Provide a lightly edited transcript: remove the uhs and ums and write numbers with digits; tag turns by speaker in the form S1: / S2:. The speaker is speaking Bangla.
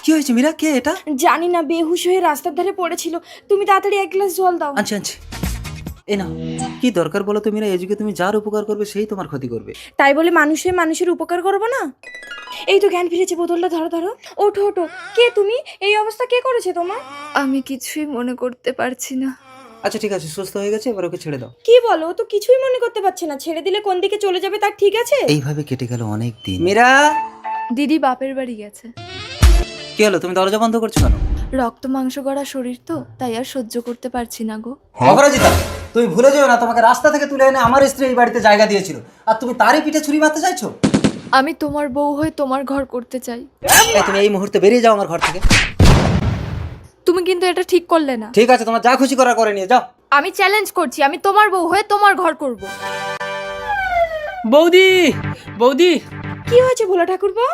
S1: কি হয়েছে মীরা? কে এটা?
S2: জানি না, বেহুশ হয়ে রাস্তার ধারে পড়েছিল। তুমি তাড়াতাড়ি এক গ্লাস জল দাও।
S1: আচ্ছা আচ্ছা, এ না, কি দরকার বলো তো মীরা? এই যুগে তুমি যার উপকার করবে সেই তোমার ক্ষতি করবে।
S2: তাই বলে মানুষের উপকার করবো না? এই তো জ্ঞান ফিরেছে, বোতলটা ধরো ধরো। ওঠো ওঠো। কে তুমি? এই অবস্থা কে করেছে তোমার?
S3: আমি কিছুই মনে করতে পারছি না।
S1: আচ্ছা ঠিক আছে, সুস্থ হয়ে গেছে, এবার ওকে ছেড়ে দাও।
S2: কি বলো? ও তো কিছুই মনে করতে পারছে না। ছেড়ে দিলে কোন দিকে চলে যাবে তার ঠিক আছে?
S1: এইভাবে কেটে গেল অনেক দিন। মীরা,
S3: দিদি বাপের বাড়ি গেছে।
S1: কি হলো? তুমি দরজা বন্ধ করছো কেন?
S3: রক্ত মাংস গড়া শরীর তো, তাই আর সহ্য করতে পারছি না গো।
S1: অপরাজিতা, তুমি ভুলে যেও না, তোমাকে রাস্তা থেকে তুলে এনে আমার স্ত্রী এই বাড়িতে জায়গা দিয়েছিল, আর তুমি তারই পিঠে ছুরি মারতে চাইছো?
S3: আমি তোমার বউ হয়ে তোমার ঘর করতে চাই।
S1: এই, তুমি এই মুহূর্তে বেরিয়ে যাও আমার ঘর থেকে।
S3: তুমি কিন্তু এটা ঠিক করলে না।
S1: ঠিক আছে, তোমার যা খুশি করা করে নিয়ে যাও।
S3: আমি চ্যালেঞ্জ করছি, আমি তোমার বউ হয়ে তোমার ঘর করব।
S4: বৌদি, বৌদি,
S2: কি হয়েছে ভোলা ঠাকুরপো?